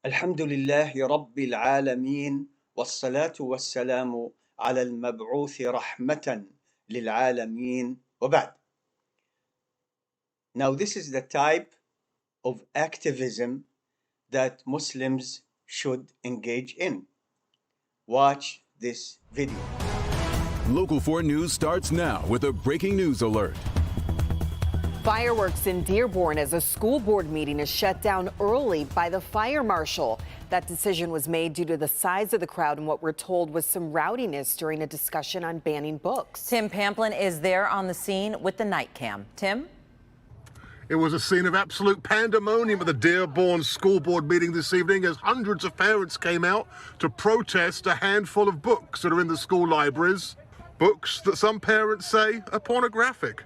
الحمد لله رب العالمين والصلاة والسلام على المبعوث رحمة للعالمين وبعد. Now this is the type of activism that Muslims should engage in. Watch this video. Local 4 News starts now with a breaking news alert. Fireworks in Dearborn as a school board meeting is shut down early by the fire marshal. That decision was made due to the size of the crowd and what we're told was some rowdiness during a discussion on banning books. Tim Pamplin is there on the scene with the night cam. Tim? It was a scene of absolute pandemonium at the Dearborn School Board meeting this evening as hundreds of parents came out to protest a handful of books that are in the school libraries. Books that some parents say are pornographic.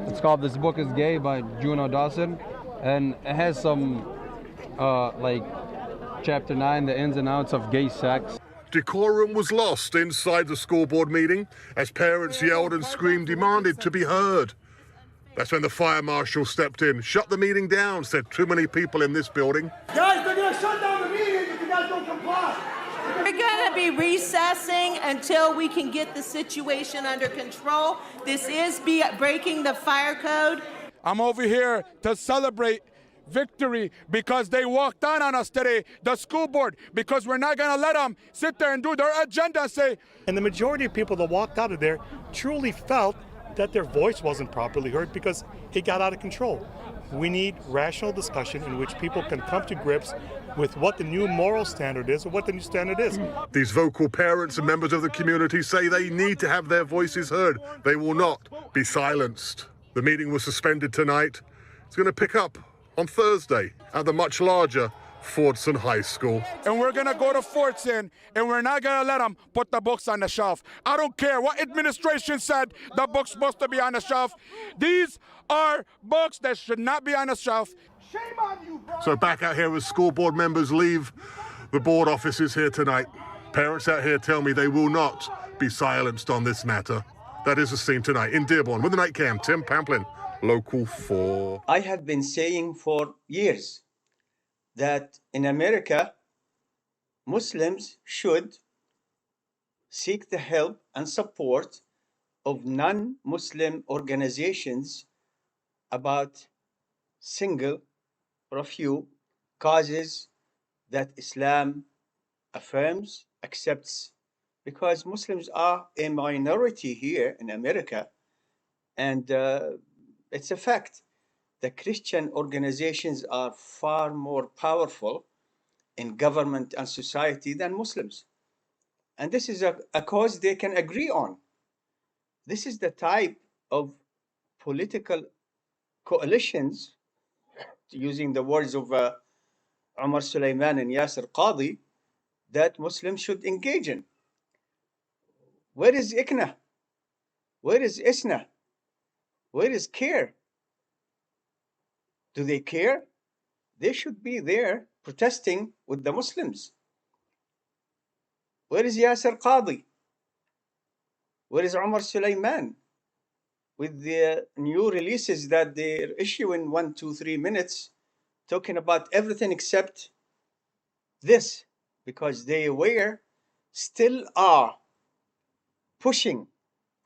It's called This Book is Gay by Juno Dawson, and it has some, like, Chapter 9, the ins and outs of gay sex. Decorum was lost inside the school board meeting as parents yelled and screamed, demanded to be heard. That's when the fire marshal stepped in, shut the meeting down, said too many people in this building. Guys, they're going to shut down the meeting if you guys don't comply. We're going to be recessing until we can get the situation under control. This is breaking the fire code. I'm over here to celebrate victory because they walked down on us today, the school board, because we're not going to let them sit there and do their agenda and say. And the majority of people that walked out of there truly felt that their voice wasn't properly heard because it got out of control. We need rational discussion in which people can come to grips with what the new moral standard is or what the new standard is. These vocal parents and members of the community say they need to have their voices heard. They will not be silenced. The meeting was suspended tonight. It's going to pick up on Thursday at the much larger Fordson High School. And we're going to go to Fordson, and we're not going to let them put the books on the shelf. I don't care what administration said the book's supposed to be on the shelf. These are books that should not be on the shelf. Shame on you, bro. So back out here as school board members leave the board offices here tonight. Parents out here tell me they will not be silenced on this matter. That is the scene tonight in Dearborn with the night cam. Tim Pamplin, Local 4. I have been saying for years that in America, Muslims should seek the help and support of non-Muslim organizations about single or a few causes that Islam affirms, accepts, because Muslims are a minority here in America, and it's a fact. The Christian organizations are far more powerful in government and society than Muslims. And this is a cause they can agree on. This is the type of political coalitions, using the words of Omar Suleiman and Yasser Qadhi, that Muslims should engage in. Where is ICNA? Where is ISNA? Where is CARE? Do they care? They should be there protesting with the Muslims. Where is Yasser Qadhi? Where is Omar Suleiman? With the new releases that they're issuing 1, 2, 3 minutes, talking about everything except this, because they still are pushing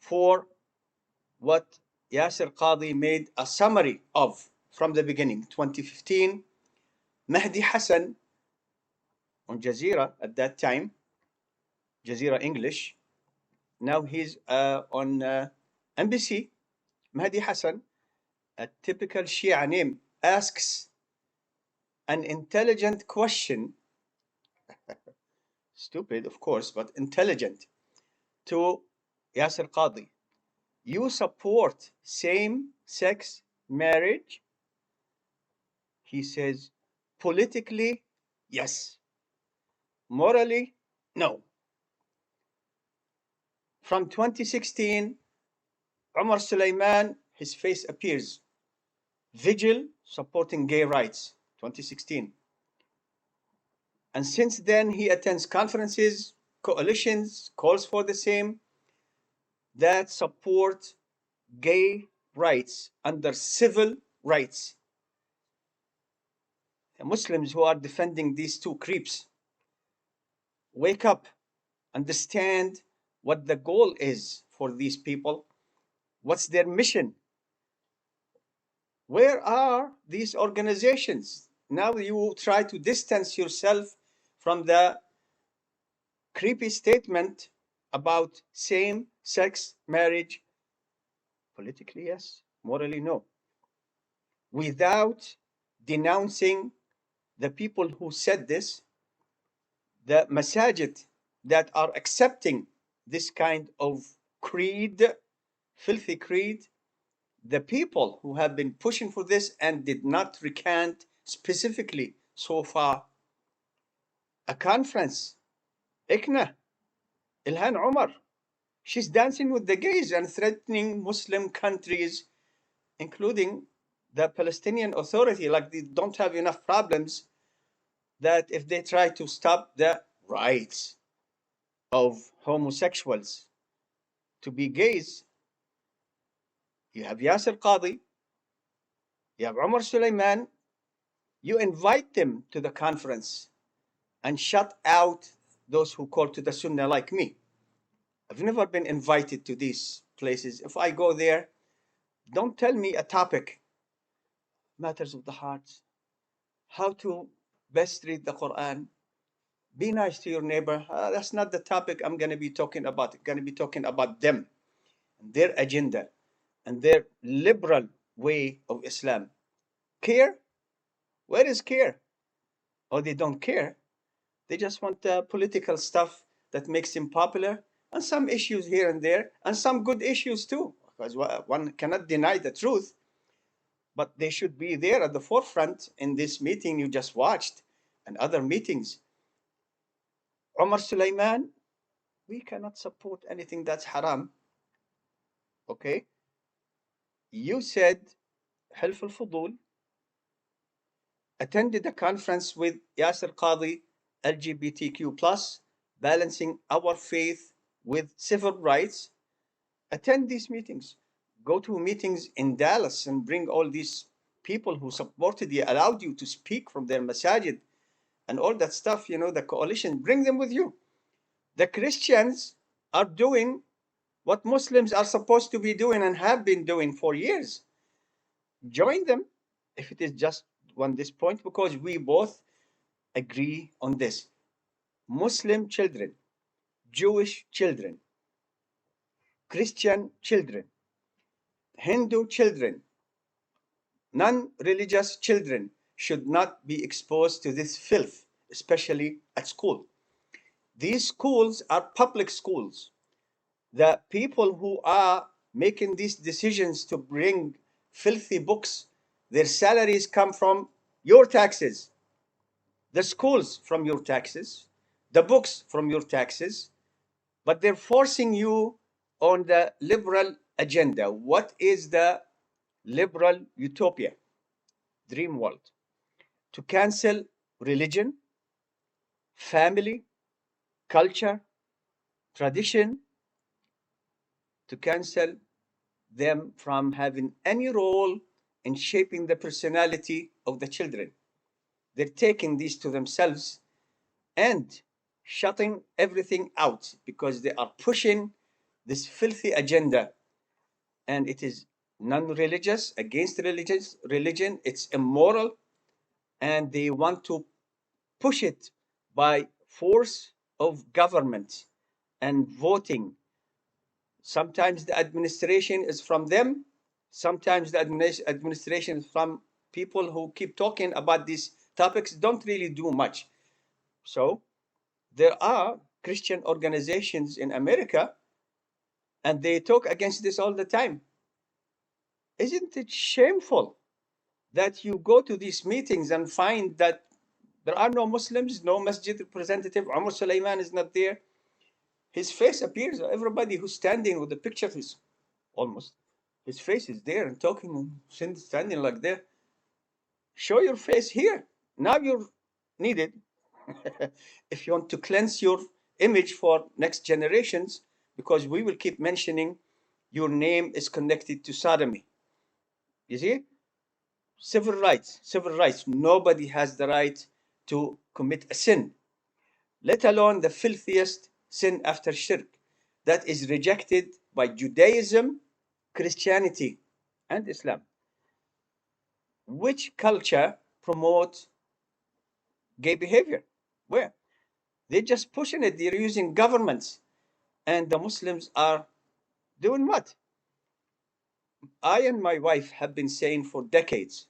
for what Yasser Qadhi made a summary of from the beginning, 2015. Mahdi Hassan on Jazeera at that time, Jazeera English. Now he's on NBC. Mahdi Hassan, a typical Shia name, asks an intelligent question, stupid of course, but intelligent, to Yasser Qadhi. You support same-sex marriage? He says, politically, yes. Morally, no. From 2016, Omar Suleiman, his face appears. Vigil supporting gay rights, 2016. And since then, he attends conferences, coalitions, calls for the same, that support gay rights under civil rights. Muslims who are defending these two creeps, wake up, understand what the goal is for these people, what's their mission. Where are these organizations? Now you try to distance yourself from the creepy statement about same-sex marriage. Politically, yes. Morally, no. Without denouncing the people who said this, the masajid that are accepting this kind of creed, filthy creed, the people who have been pushing for this and did not recant specifically so far. A conference, Ikna, Ilhan Omar, she's dancing with the gays and threatening Muslim countries, including the Palestinian Authority, like they don't have enough problems that if they try to stop the rights of homosexuals to be gays, you have Yasser Qadi, you have Omar Suleiman, you invite them to the conference and shut out those who call to the Sunnah like me. I've never been invited to these places. If I go there, don't tell me a topic, matters of the heart, how to best read the Quran, be nice to your neighbor. That's not the topic I'm going to be talking about. I'm going to be talking about them and their agenda and their liberal way of Islam. Care? Where is care? Oh, they don't care. They just want political stuff that makes them popular, and some issues here and there, and some good issues too, because one cannot deny the truth. But they should be there at the forefront in this meeting you just watched and other meetings. Omar Suleiman, we cannot support anything that's haram. Okay? You said Hilf al-Fudul attended a conference with Yasser Qadi, LGBTQ+, balancing our faith with civil rights. Attend these meetings. Go to meetings in Dallas and bring all these people who supported you, allowed you to speak from their masajid and all that stuff, you know, the coalition, bring them with you. The Christians are doing what Muslims are supposed to be doing and have been doing for years. Join them if it is just on this point, because we both agree on this. Muslim children, Jewish children, Christian children, Hindu children, non-religious children should not be exposed to this filth, especially at school. These schools are public schools. The people who are making these decisions to bring filthy books, their salaries come from your taxes, the schools from your taxes, the books from your taxes, but they're forcing you on the liberal agenda. What is the liberal utopia, dream world? To cancel religion, family, culture, tradition, to cancel them from having any role in shaping the personality of the children. They're taking these to themselves and shutting everything out because they are pushing this filthy agenda. And it is non-religious, against religion. It's immoral. And they want to push it by force of government and voting. Sometimes the administration is from them. Sometimes the administration is from people who keep talking about these topics, don't really do much. So there are Christian organizations in America, and they talk against this all the time. Isn't it shameful that you go to these meetings and find that there are no Muslims, no masjid representative, Umar Suleiman is not there. His face appears, everybody who's standing with the picture, is almost, his face is there and talking and standing like that. Show your face here. Now you're needed if you want to cleanse your image for next generations, because we will keep mentioning your name is connected to sodomy. You see? Civil rights, civil rights. Nobody has the right to commit a sin, let alone the filthiest sin after shirk that is rejected by Judaism, Christianity, and Islam. Which culture promotes gay behavior? Where? They're just pushing it. They're using governments. And the Muslims are doing what? I and my wife have been saying for decades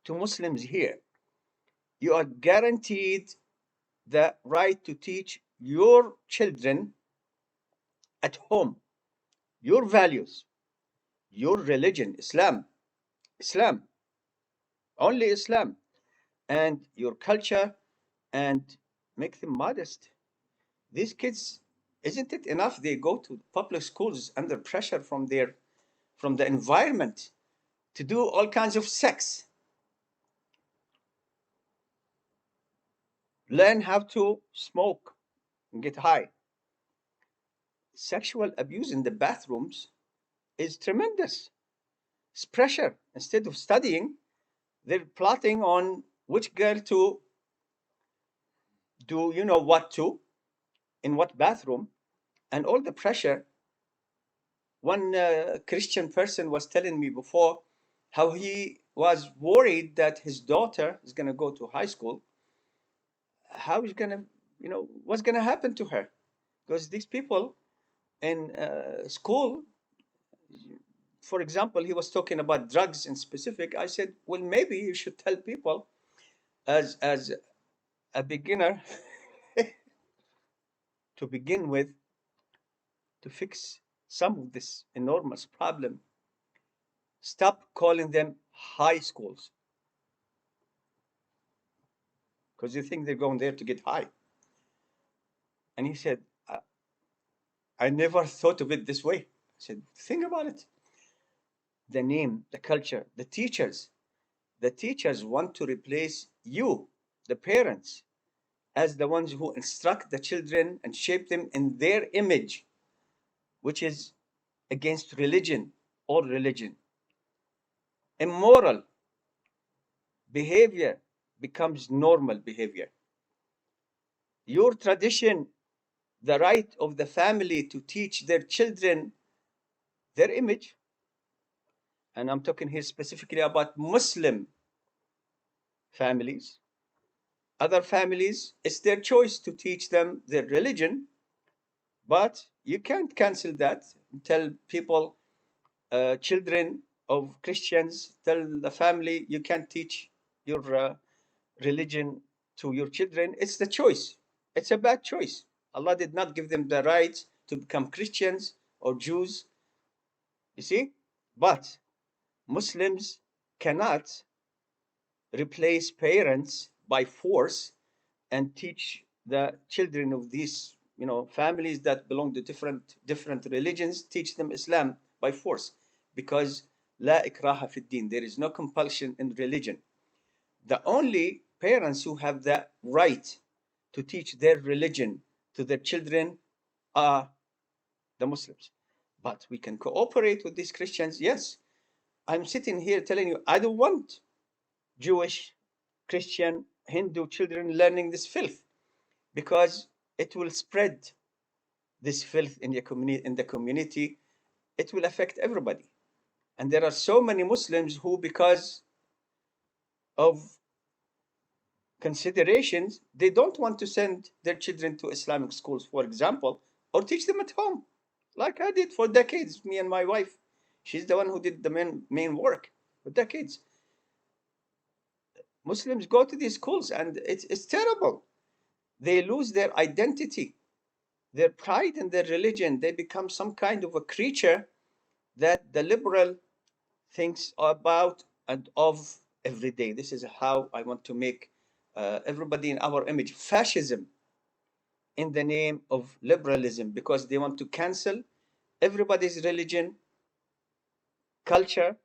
to Muslims here, you are guaranteed the right to teach your children at home your values, your religion, Islam, only Islam, and your culture, and make them modest. These kids, isn't it enough they go to public schools under pressure from the environment to do all kinds of sex, learn how to smoke and get high. Sexual abuse in the bathrooms is tremendous. It's pressure. Instead of studying, they're plotting on which girl to do, what to, in what bathroom, and all the pressure. One Christian person was telling me before how he was worried that his daughter is going to go to high school. How is going to, what's going to happen to her? Because these people in school, for example, he was talking about drugs in specific. I said, well, maybe you should tell people as a beginner to begin with, to fix some of this enormous problem. Stop calling them high schools, because you think they're going there to get high. And he said, I never thought of it this way. I said, think about it. The name, the culture, the teachers want to replace you, the parents, as the ones who instruct the children and shape them in their image, which is against religion, all religion. Immoral behavior becomes normal behavior. Your tradition, the right of the family to teach their children their image, and I'm talking here specifically about Muslim families. Other families, it's their choice to teach them their religion, but you can't cancel that. Tell people, children of Christians, tell the family, you can't teach your religion to your children. It's the choice. It's a bad choice. Allah did not give them the right to become Christians or Jews, you see? But Muslims cannot replace parents by force and teach the children of these, families that belong to different religions, teach them Islam by force, because la ikraha fi din, there is no compulsion in religion. The only parents who have the right to teach their religion to their children are the Muslims. But we can cooperate with these Christians, yes. I'm sitting here telling you, I don't want Jewish, Christian, Hindu children learning this filth, because it will spread this filth in the community. It will affect everybody. And there are so many Muslims who, because of considerations, they don't want to send their children to Islamic schools, for example, or teach them at home, like I did for decades, me and my wife. She's the one who did the main work for decades. Muslims go to these schools and it's terrible. They lose their identity, their pride in their religion. They become some kind of a creature that the liberal thinks about and of every day. This is how I want to make everybody in our image. Fascism in the name of liberalism, because they want to cancel everybody's religion, culture,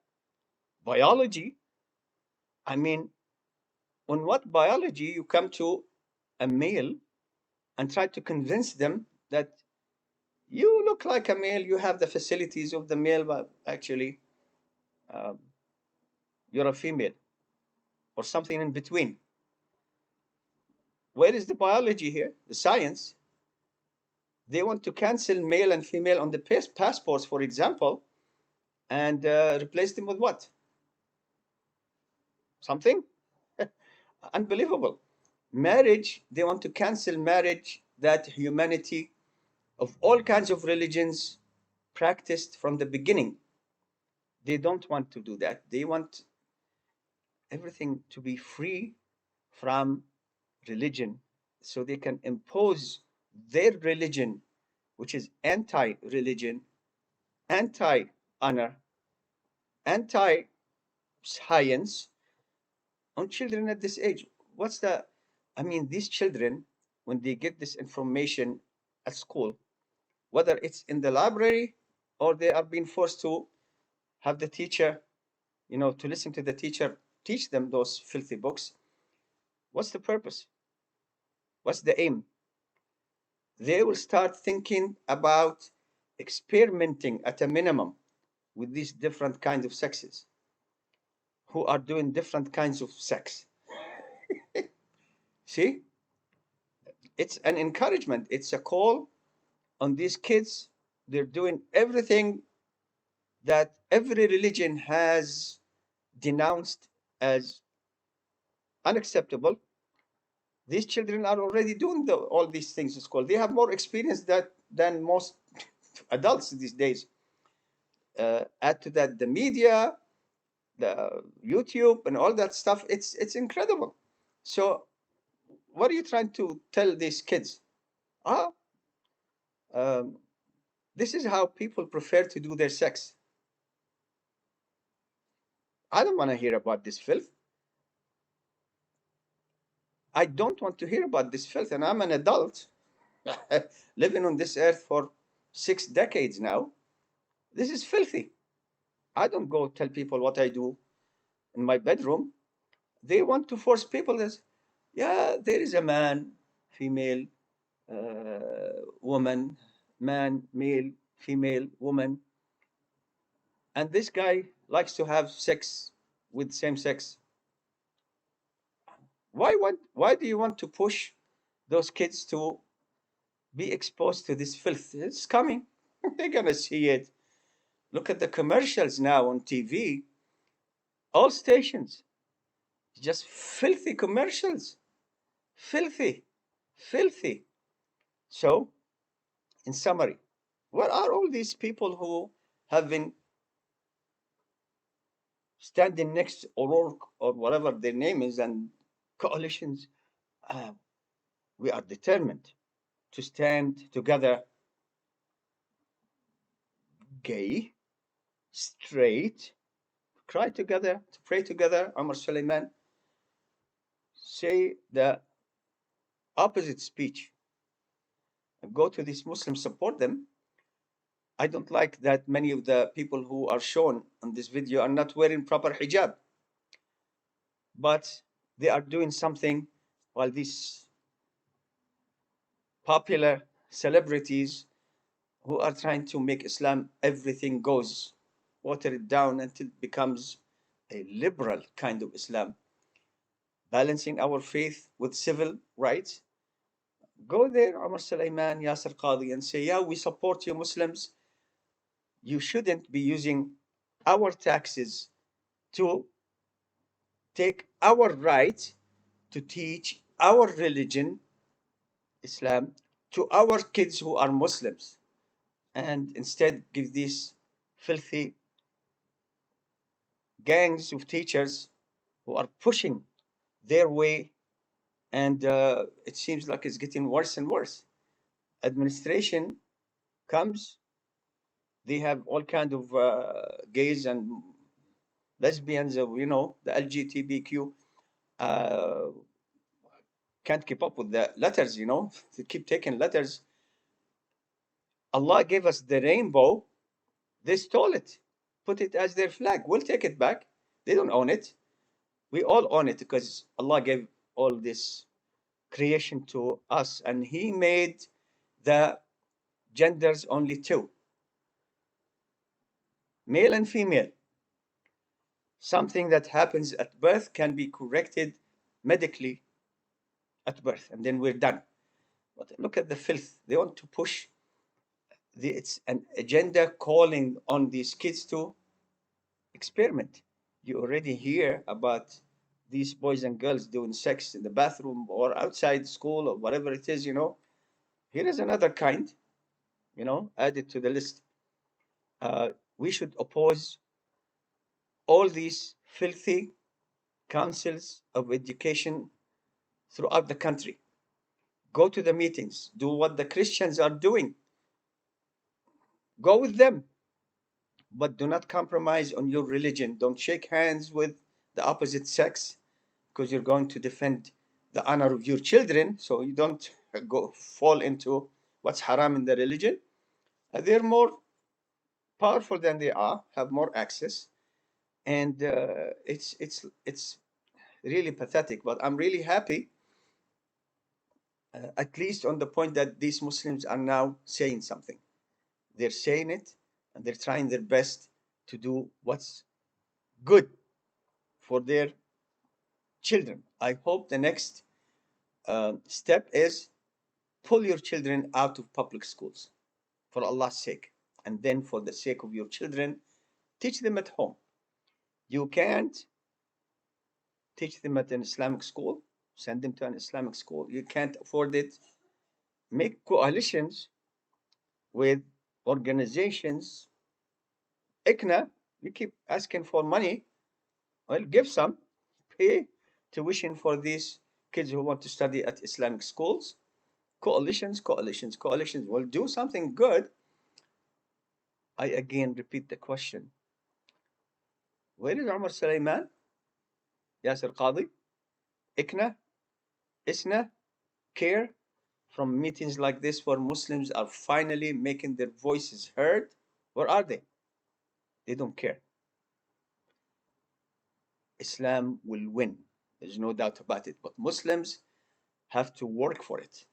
biology. I mean, on what biology you come to a male and try to convince them that you look like a male, you have the facilities of the male, but actually you're a female, or something in between. Where is the biology here? The science? They want to cancel male and female on the passports, for example, and replace them with what? Something unbelievable. Marriage, they want to cancel marriage that humanity of all kinds of religions practiced from the beginning. They don't want to do that. They want everything to be free from religion so they can impose their religion, which is anti religion, anti honor, anti science, on children at this age. I mean, these children, when they get this information at school, whether it's in the library or they are being forced to have the teacher, to listen to the teacher teach them those filthy books, what's the purpose? What's the aim? They will start thinking about experimenting at a minimum with these different kinds of sexes who are doing different kinds of sex. See? It's an encouragement. It's a call on these kids. They're doing everything that every religion has denounced as unacceptable. These children are already doing all these things in school. They have more experience than most adults these days. Add to that the media, the YouTube, and all that stuff. It's incredible. So, what are you trying to tell these kids? This is how people prefer to do their sex. I don't want to hear about this filth. I don't want to hear about this filth, and I'm an adult living on this earth for 6 decades now. This is filthy. I don't go tell people what I do in my bedroom. They want to force people this. Yeah, there is a man, female, woman, man, male, female, woman. And this guy likes to have sex with same sex. Why do you want to push those kids to be exposed to this filth? It's coming. They're gonna see it. Look at the commercials now on TV. All stations, just filthy commercials. Filthy, filthy. So, in summary, what are all these people who have been standing next O'Rourke or whatever their name is and coalitions? We are determined to stand together, gay, straight, cry together, to pray together. Omar Suleiman, say the opposite speech. Go to these Muslims, support them. I don't like that many of the people who are shown on this video are not wearing proper hijab. But they are doing something while these popular celebrities who are trying to make Islam everything goes, water it down until it becomes a liberal kind of Islam, balancing our faith with civil rights. Go there, Omar Suleiman, Yasser Qadi, and say, yeah, we support you Muslims. You shouldn't be using our taxes to take our right to teach our religion, Islam, to our kids who are Muslims, and instead give these filthy gangs of teachers who are pushing their way, and it seems like it's getting worse and worse. Administration comes, they have all kind of gays and lesbians, the LGBTQ, can't keep up with the letters, they keep taking letters. Allah gave us the rainbow, they stole it, put it as their flag. We'll take it back. They don't own it. We all own it because Allah gave all this creation to us, and He made the genders only two, male and female. Something that happens at birth can be corrected medically at birth, and then we're done. But look at the filth. They want to push it's an agenda calling on these kids to experiment. You already hear about these boys and girls doing sex in the bathroom or outside school or whatever it is, Here is another kind, added to the list. We should oppose all these filthy councils of education throughout the country. Go to the meetings, do what the Christians are doing. Go with them, but do not compromise on your religion. Don't shake hands with the opposite sex because you're going to defend the honor of your children, so you don't go fall into what's haram in the religion. They're more powerful than they are, have more access, and it's really pathetic. But I'm really happy, at least on the point that these Muslims are now saying something. They're saying it, and they're trying their best to do what's good for their children. I hope the next step is pull your children out of public schools for Allah's sake. And then for the sake of your children, teach them at home. You can't teach them at an Islamic school, send them to an Islamic school. You can't afford it. Make coalitions with organizations. ICNA, you keep asking for money. Well, give some. Pay tuition for these kids who want to study at Islamic schools. Coalitions will do something good. I again repeat the question. Where is Umar Sulaiman? Yasir Qadi? ICNA? ISNA? CARE? From meetings like this where Muslims are finally making their voices heard? Where are they? They don't care. Islam will win. There's no doubt about it. But Muslims have to work for it.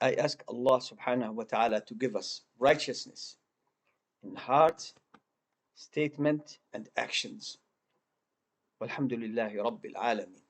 I ask Allah subhanahu wa ta'ala to give us righteousness in heart, statement, and actions. Walhamdulillahi Rabbil Alameen.